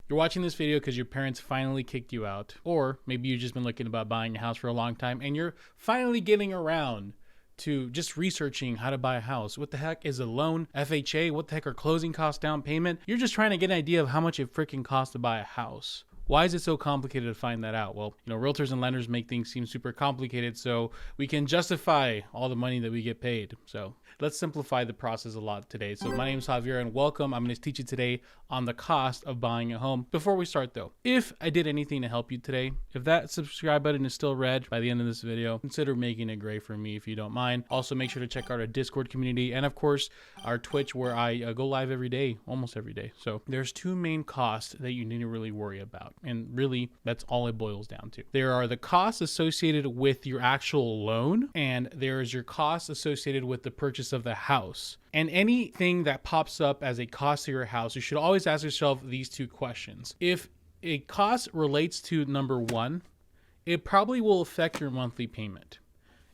You're watching this video because your parents finally kicked you out, or maybe you've just been looking about buying a house for a long time and you're finally getting around to just researching how to buy a house. What the heck is a loan? FHA? What the heck are closing costs, down payment? You're just trying to get an idea of how much it freaking costs to buy a house. Why is it so complicated to find that out? Well, realtors and lenders make things seem super complicated so we can justify all the money that we get paid. So let's simplify the process a lot today. So my name is Javier and welcome. I'm going to teach you today on the cost of buying a home. Before we start though, if I did anything to help you today, if that subscribe button is still red by the end of this video, consider making it gray for me if you don't mind. Also make sure to check out our Discord community and of course our Twitch where I go live every day, almost every day. So there's two main costs that you need to really worry about. And really, that's all it boils down to. There are the costs associated with your actual loan, and there is your costs associated with the purchase of the house. And anything that pops up as a cost to your house, you should always ask yourself these two questions. If a cost relates to number one, it probably will affect your monthly payment.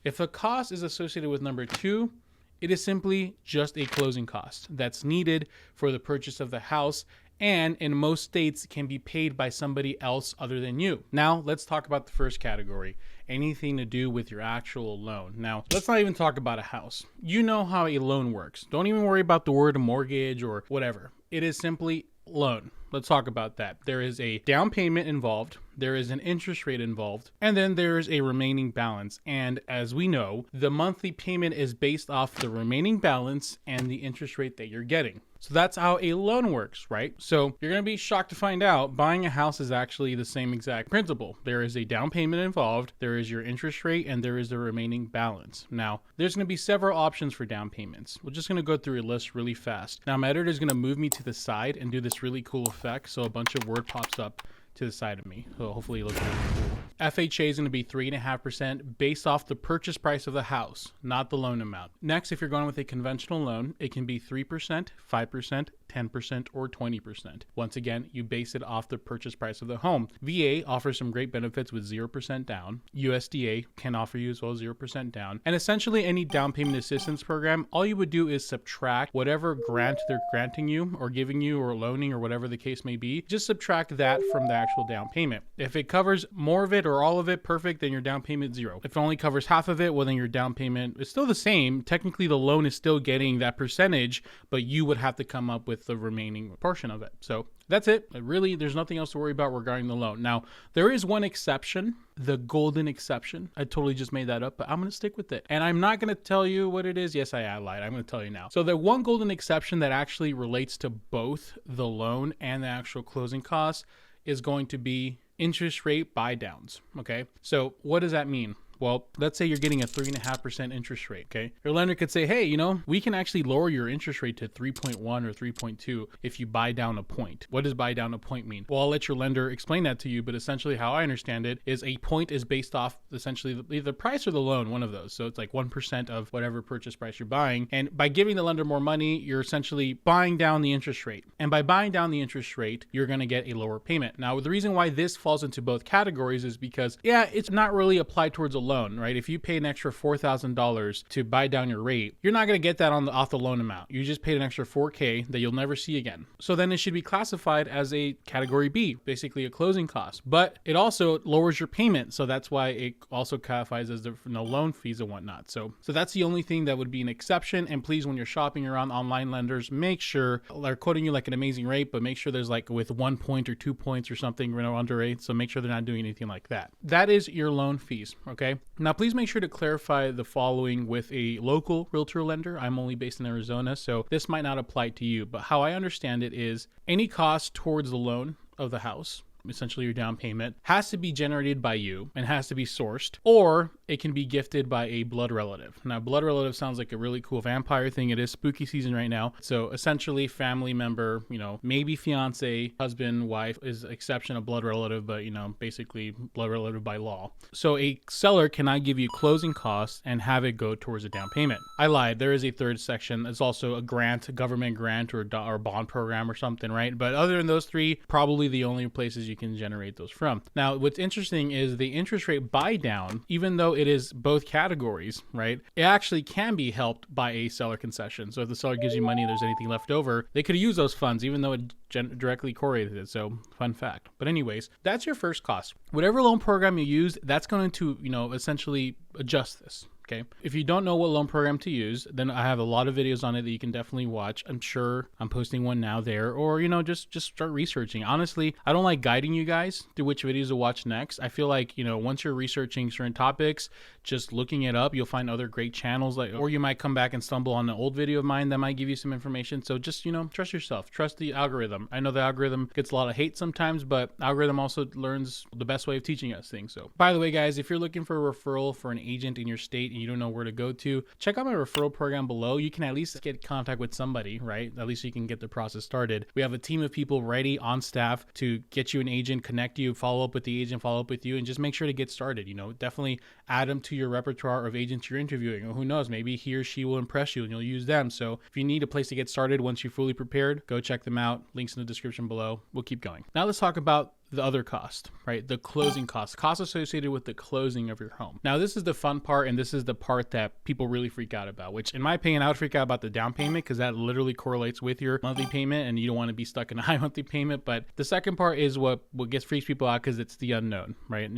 If a cost is associated with number two, it is simply just a closing cost that's needed for the purchase of the house, and in most states can be paid by somebody else other than you. Now, let's talk about the first category, anything to do with your actual loan. Now, let's not even talk about a house. You know how a loan works. Don't even worry about the word mortgage or whatever. It is simply loan. Let's talk about that. There is a down payment involved, there is an interest rate involved, and then there's a remaining balance. And as we know, the monthly payment is based off the remaining balance and the interest rate that you're getting. So that's how a loan works, right? So you're going to be shocked to find out buying a house is actually the same exact principle. There is a down payment involved, there is your interest rate, and there is the remaining balance. Now, there's going to be several options for down payments. We're just going to go through a list really fast. Now, my editor is going to move me to the side and do this really cool effect. So a bunch of word pops up to the side of me. So hopefully it looks really cool. FHA is going to be 3.5% based off the purchase price of the house, not the loan amount. Next, if you're going with a conventional loan, it can be 3%, 5%, 10%, or 20%. Once again, you base it off the purchase price of the home. VA offers some great benefits with 0% down. USDA can offer you as well 0% down. And essentially any down payment assistance program, all you would do is subtract whatever grant they're granting you or giving you or loaning or whatever the case may be. Just subtract that from the actual down payment. If it covers more of it or all of it, perfect, then your down payment zero. If it only covers half of it, well then your down payment is still the same. Technically the loan is still getting that percentage, but you would have to come up with the remaining portion of it. So that's it. Really, there's nothing else to worry about regarding the loan. Now, there is one exception, the golden exception. I totally just made that up, but I'm going to stick with it. And I'm not going to tell you what it is. Yes, I lied. I'm going to tell you now. So the one golden exception that actually relates to both the loan and the actual closing costs is going to be interest rate buy downs. Okay. So what does that mean? Well, let's say you're getting a 3.5% interest rate, okay? Your lender could say, hey, we can actually lower your interest rate to 3.1 or 3.2 if you buy down a point. What does buy down a point mean? Well, I'll let your lender explain that to you, but essentially how I understand it is a point is based off essentially the price or the loan, one of those. So it's like 1% of whatever purchase price you're buying. And by giving the lender more money, you're essentially buying down the interest rate. And by buying down the interest rate, you're going to get a lower payment. Now, the reason why this falls into both categories is because, yeah, it's not really applied towards a loan, right? If you pay an extra $4,000 to buy down your rate, you're not going to get that off the loan amount. You just paid an extra $4,000 that you'll never see again. So then it should be classified as a category B, basically a closing cost, but it also lowers your payment. So that's why it also qualifies as the no loan fees and whatnot. So that's the only thing that would be an exception. And please, when you're shopping around online lenders, make sure they're quoting you like an amazing rate, but make sure there's like with 1 point or 2 points or something under it. So make sure they're not doing anything like that. That is your loan fees. Okay. Now, please make sure to clarify the following with a local realtor lender. I'm only based in Arizona, so this might not apply to you, but how I understand it is any cost towards the loan of the house, essentially your down payment, has to be generated by you and has to be sourced, or it can be gifted by a blood relative. Now, blood relative sounds like a really cool vampire thing. It is spooky season right now. So essentially family member, maybe fiance, husband, wife is exception of blood relative, but basically blood relative by law. So a seller cannot give you closing costs and have it go towards a down payment. I lied. There is a third section. It's also a grant, a government grant or bond program or something, right? But other than those three, probably the only places you can generate those from. Now, what's interesting is the interest rate buy down, even though it is both categories, right, it actually can be helped by a seller concession. So if the seller gives you money and there's anything left over, they could use those funds, even though it directly correlated it. So fun fact. But anyways, that's your first cost. Whatever loan program you use, that's going to, essentially adjust this. Okay. If you don't know what loan program to use, then I have a lot of videos on it that you can definitely watch. I'm sure I'm posting one now there, or, just start researching. Honestly, I don't like guiding you guys through which videos to watch next. I feel like, once you're researching certain topics, just looking it up, you'll find other great channels, or you might come back and stumble on an old video of mine that might give you some information. So just, trust yourself, trust the algorithm. I know the algorithm gets a lot of hate sometimes, but algorithm also learns the best way of teaching us things. So by the way, guys, if you're looking for a referral for an agent in your state and you don't know where to go to, check out my referral program below. You can at least get in contact with somebody, right? At least you can get the process started. We have a team of people ready on staff to get you an agent, connect you, follow up with the agent, follow up with you, and just make sure to get started. Definitely add them to your repertoire of agents you're interviewing. Or who knows, maybe he or she will impress you and you'll use them. So if you need a place to get started once you're fully prepared, go check them out. Links in the description below. We'll keep going. Now let's talk about the other cost, right? The closing costs associated with the closing of your home. Now, this is the fun part, and this is the part that people really freak out about, which in my opinion, I would freak out about the down payment because that literally correlates with your monthly payment and you don't want to be stuck in a high monthly payment. But the second part is what freaks people out because it's the unknown, right?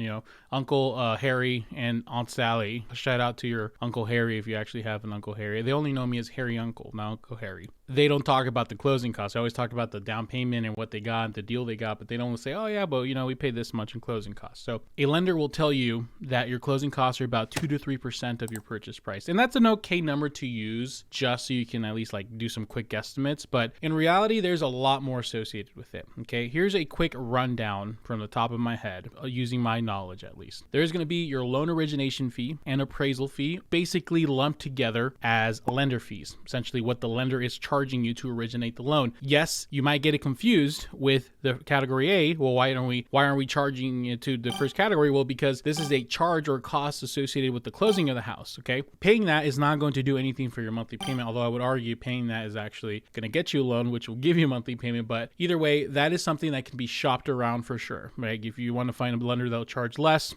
Uncle Harry and Aunt Sally, shout out to your Uncle Harry if you actually have an Uncle Harry. They only know me as Harry Uncle, not Uncle Harry. They don't talk about the closing costs. I always talk about the down payment and what they got and the deal they got, but they don't say, oh yeah, but we paid this much in closing costs. So a lender will tell you that your closing costs are about 2 to 3% of your purchase price. And that's an okay number to use just so you can at least do some quick guesstimates. But in reality, there's a lot more associated with it. Okay. Here's a quick rundown from the top of my head using my knowledge, at least. There's going to be your loan origination fee and appraisal fee, basically lumped together as lender fees, essentially what the lender is charging you to originate the loan. Yes, you might get it confused with the category A. Well, why aren't we charging it to the first category? Well, because this is a charge or cost associated with the closing of the house. Okay. Paying that is not going to do anything for your monthly payment, although I would argue paying that is actually going to get you a loan, which will give you a monthly payment. But either way, that is something that can be shopped around for sure. Right? If you want to find a lender that'll charge less,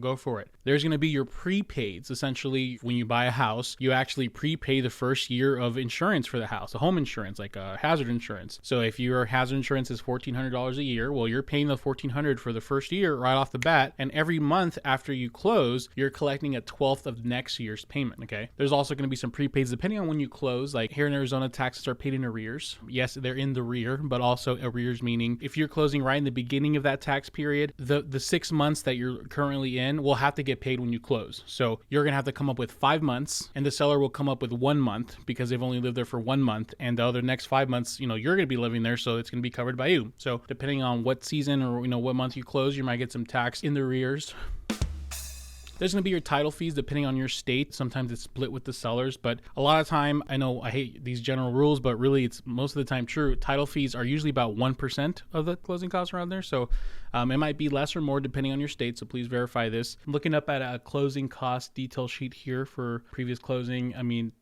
go for it. There's going to be your prepaids. Essentially, when you buy a house, you actually prepay the first year of insurance for the house, a home insurance, like a hazard insurance. So if your hazard insurance is $1,400 a year, well, you're paying the $1,400 for the first year right off the bat. And every month after you close, you're collecting a 12th of next year's payment. Okay. There's also going to be some prepaids depending on when you close. Like here in Arizona, taxes are paid in arrears. Yes, they're in the rear, but also arrears meaning if you're closing right in the beginning of that tax period, the 6 months that you're currently in will have to get paid when you close. So you're going to have to come up with 5 months and the seller will come up with 1 month because they've only lived there for 1 month, and the other next 5 months, you're going to be living there. So it's going to be covered by you. So depending on what season or, what month you close, you might get some tax in the rears. There's going to be your title fees depending on your state. Sometimes it's split with the sellers, but a lot of time, I know I hate these general rules, but really it's most of the time true. Title fees are usually about 1% of the closing costs around there. So it might be less or more depending on your state. So please verify this. I'm looking up at a closing cost detail sheet here for previous closing.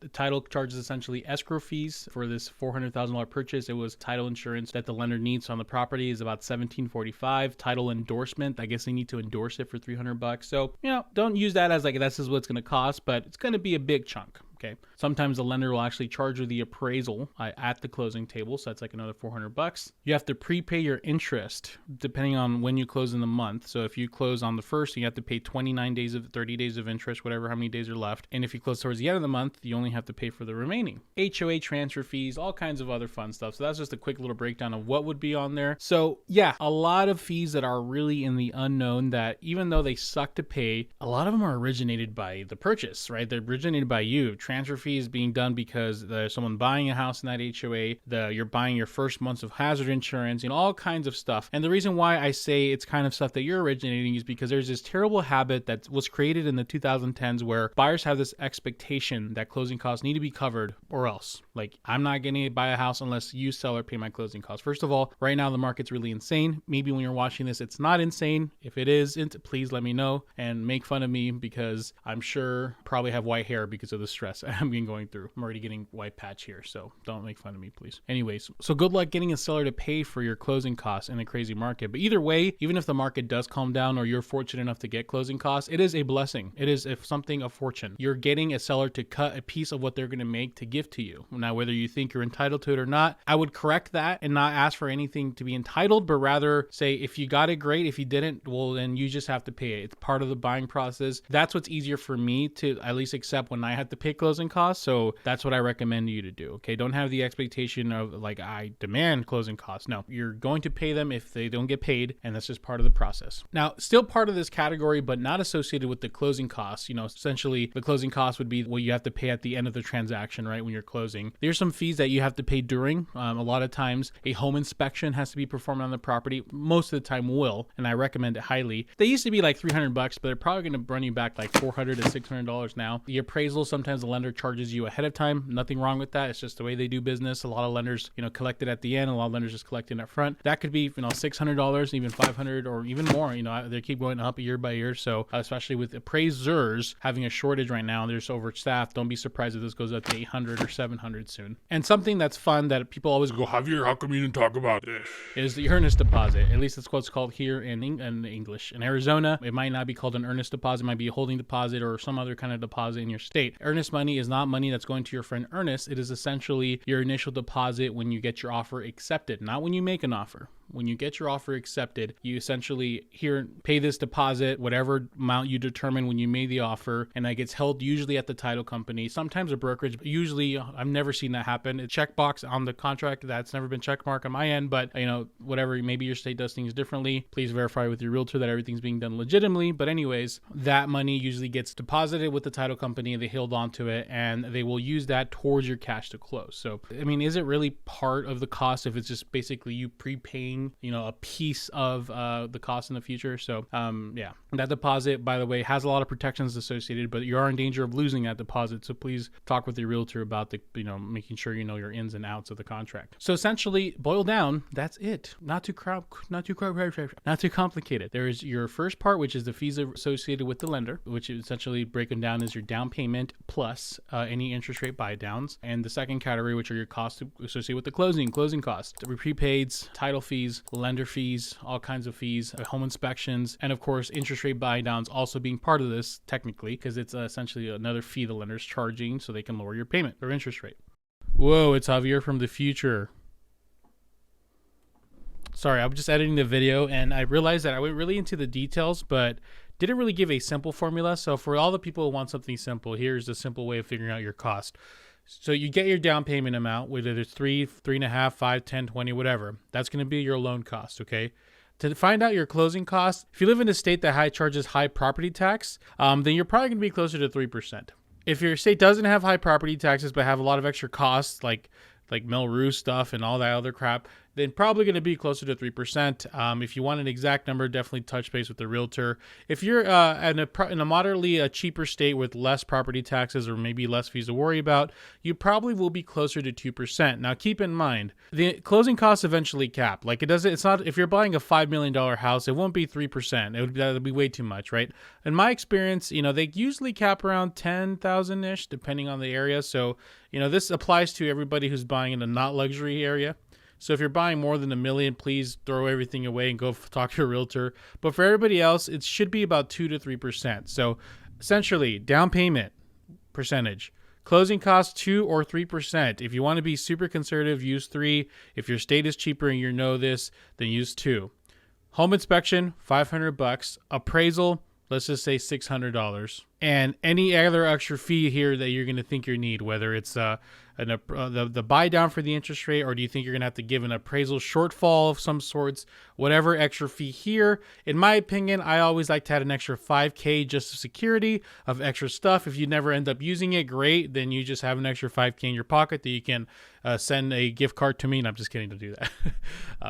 The title charges essentially escrow fees for this $400,000 purchase. It was title insurance that the lender needs on the property is about $1,745. Title endorsement, I guess they need to endorse it for $300. So, don't use that as this is what it's going to cost, but it's going to be a big chunk. Okay. Sometimes the lender will actually charge you the appraisal at the closing table. So that's another $400. You have to prepay your interest depending on when you close in the month. So if you close on the first, you have to pay 29 days of 30 days of interest, whatever, how many days are left. And if you close towards the end of the month, you only have to pay for the remaining. HOA transfer fees, all kinds of other fun stuff. So that's just a quick little breakdown of what would be on there. So yeah, a lot of fees that are really in the unknown that even though they suck to pay, a lot of them are originated by the purchase, right? They're originated by you. Transfer fees being done because there's someone buying a house in that HOA, you're buying your first months of hazard insurance, all kinds of stuff. And the reason why I say it's kind of stuff that you're originating is because there's this terrible habit that was created in the 2010s where buyers have this expectation that closing costs need to be covered or else. I'm not going to buy a house unless you, seller, pay my closing costs. First of all, right now the market's really insane. Maybe when you're watching this, it's not insane. If it is, please let me know and make fun of me because I'm sure probably have white hair because of the stress stress I've been going through. I'm already getting white patch here, so don't make fun of me, please. Anyways, so good luck getting a seller to pay for your closing costs in a crazy market. But either way, even if the market does calm down or you're fortunate enough to get closing costs, it is a blessing. It is something of fortune. You're getting a seller to cut a piece of what they're going to make to give to you. Now, whether you think you're entitled to it or not, I would correct that and not ask for anything to be entitled, but rather say, if you got it, great. If you didn't, well, then you just have to pay it. It's part of the buying process. That's what's easier for me to at least accept when I have to pay closing costs. So that's what I recommend you to do. Okay. Don't have the expectation of like, I demand closing costs. No, you're going to pay them if they don't get paid. And that's just part of the process. Now, still part of this category, but not associated with the closing costs. Essentially the closing costs would be what you have to pay at the end of the transaction, right? When you're closing, there's some fees that you have to pay during. A lot of times a home inspection has to be performed on the property. Most of the time will, and I recommend it highly. They used to be like $300, but they're probably going to run you back like $400 to $600 now. The appraisal, sometimes the lender charges you ahead of time. Nothing wrong with that. It's just the way they do business. A lot of lenders, collect it at the end. A lot of lenders just collect it up front. That could be, $600, even $500, or even more. They keep going up year by year. So especially with appraisers having a shortage right now, they're just overstaffed. Don't be surprised if this goes up to 800 or 700 soon. And something that's fun that people always go, Javier, how come you didn't talk about this? Is the earnest deposit. At least that's what it's called here in English. In Arizona, it might not be called an earnest deposit. It might be a holding deposit or some other kind of deposit in your state. Earnest money is not money that's going to your friend Ernest. It is essentially your initial deposit when you get your offer accepted, not when you make an offer. When you get your offer accepted, you essentially pay this deposit, whatever amount you determine when you made the offer, and that gets held usually at the title company, sometimes a brokerage, but usually I've never seen that happen. A checkbox on the contract, that's never been checkmarked on my end, but whatever, maybe your state does things differently. Please verify with your realtor that everything's being done legitimately. But anyways, that money usually gets deposited with the title company, they hold on to it, and they will use that towards your cash to close. So, is it really part of the cost if it's just basically you prepaying a piece of the cost in the future? So yeah, that deposit, by the way, has a lot of protections associated, but you are in danger of losing that deposit. So please talk with your realtor about making sure your ins and outs of the contract. So essentially, boil down, that's it. Not too complicated. There is your first part, which is the fees associated with the lender, which is essentially broken down as your down payment plus any interest rate buy downs, and the second category, which are your costs associated with the closing costs, prepaids, title fees, lender fees, all kinds of fees, home inspections, and of course interest rate buy downs also being part of this technically, because it's essentially another fee the lender's charging so they can lower your payment or interest rate. Whoa, it's Javier from the future. Sorry, I'm just editing the video and I realized that I went really into the details, but didn't really give a simple formula. So for all the people who want something simple, here's the simple way of figuring out your cost. So you get your down payment amount, whether it's 3.5, 5, 10, 20, whatever. That's going to be your loan cost, okay? To find out your closing costs, if you live in a state that charges high property tax, then you're probably going to be closer to 3%. If your state doesn't have high property taxes but have a lot of extra costs like Melrose stuff and all that other crap, then probably going to be closer to 3%. If you want an exact number, definitely touch base with the realtor. If you're in a moderately cheaper state with less property taxes or maybe less fees to worry about, you probably will be closer to 2%. Now, keep in mind, the closing costs eventually cap. It's not, if you're buying a $5 million house, it won't be 3%. That would be way too much, right? In my experience, they usually cap around 10,000-ish, depending on the area. So, this applies to everybody who's buying in a not luxury area. So if you're buying more than $1 million, please throw everything away and go talk to your realtor. But for everybody else, it should be about 2 to 3%. So essentially, down payment percentage, closing costs 2 or 3%. If you want to be super conservative, use 3. If your state is cheaper and you know this, then use 2. Home inspection, $500. Appraisal, let's just say $600. And any other extra fee here that you're going to think you need, whether it's the buy down for the interest rate, or do you think you're going to have to give an appraisal shortfall of some sorts, whatever extra fee here. In my opinion, I always like to add an extra $5K just for security of extra stuff. If you never end up using it, great. Then you just have an extra $5K in your pocket that you can send a gift card to me. And I'm just kidding to do that.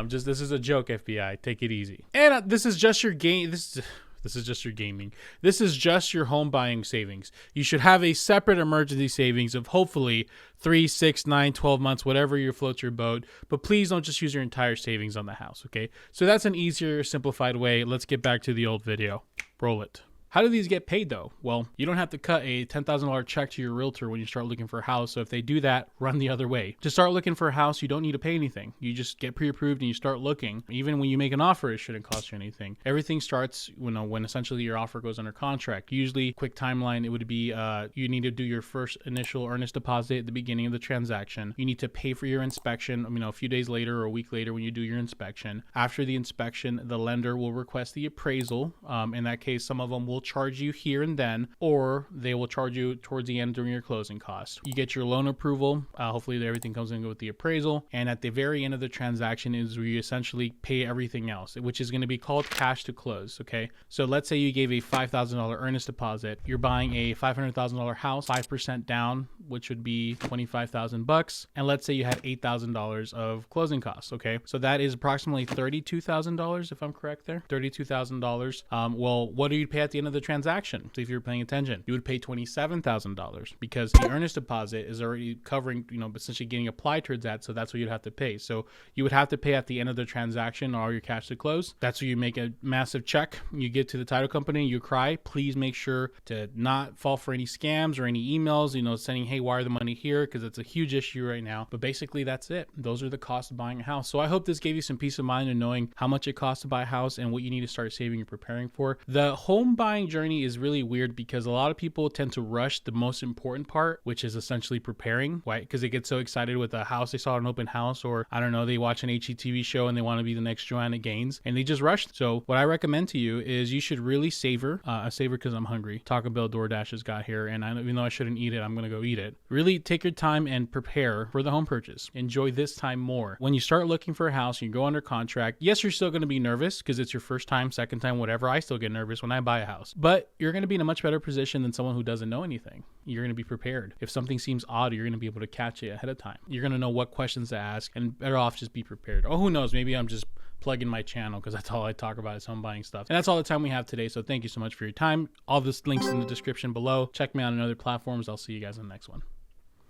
This is a joke, FBI. Take it easy. And this is just your game. This is just your gaming. This is just your home buying savings. You should have a separate emergency savings of hopefully 3, 6, 9, 12 months, whatever your floats your boat. But please don't just use your entire savings on the house, okay? So that's an easier, simplified way. Let's get back to the old video. Roll it. How do these get paid though? Well, you don't have to cut a $10,000 check to your realtor when you start looking for a house. So if they do that, run the other way. To start looking for a house, you don't need to pay anything. You just get pre-approved and you start looking. Even when you make an offer, it shouldn't cost you anything. Everything starts when essentially your offer goes under contract. Usually, quick timeline, it would be you need to do your first initial earnest deposit at the beginning of the transaction. You need to pay for your inspection, a few days later or a week later when you do your inspection. After the inspection, the lender will request the appraisal. In that case, some of them will charge you here and then, or they will charge you towards the end during your closing costs. You get your loan approval. Hopefully everything comes in with the appraisal. And at the very end of the transaction is where you essentially pay everything else, which is going to be called cash to close. Okay. So let's say you gave a $5,000 earnest deposit. You're buying a $500,000 house, 5% down, which would be $25,000. And let's say you had $8,000 of closing costs. Okay. So that is approximately $32,000 if I'm correct there. $32,000. Well, what do you pay at the end of the transaction? So if you're paying attention, you would pay $27,000 because the earnest deposit is already covering, essentially getting applied towards that. So that's what you'd have to pay. So you would have to pay at the end of the transaction all your cash to close. That's where you make a massive check. You get to the title company, you cry. Please make sure to not fall for any scams or any emails, saying, hey, wire the money here, because it's a huge issue right now. But basically that's it. Those are the costs of buying a house. So I hope this gave you some peace of mind in knowing how much it costs to buy a house and what you need to start saving and preparing for. The home buying journey is really weird because a lot of people tend to rush the most important part, which is essentially preparing, right? Because they get so excited with a house they saw at an open house, or I don't know, they watch an HGTV show and they want to be the next Joanna Gaines and they just rush. So what I recommend to you is you should really savor. I savor because I'm hungry. Taco Bell DoorDash has got here, and even though I shouldn't eat it, I'm going to go eat it. Really take your time and prepare for the home purchase. Enjoy this time more. When you start looking for a house, you go under contract. Yes, you're still going to be nervous because it's your first time, second time, whatever. I still get nervous when I buy a house, but you're going to be in a much better position than someone who doesn't know anything. You're going to be prepared. If something seems odd, you're going to be able to catch it ahead of time. You're going to know what questions to ask, and better off just be prepared. Oh, who knows? Maybe I'm just plugging my channel because that's all I talk about is home buying stuff. And that's all the time we have today. So thank you so much for your time. All this links in the description below. Check me out on other platforms. I'll see you guys in the next one.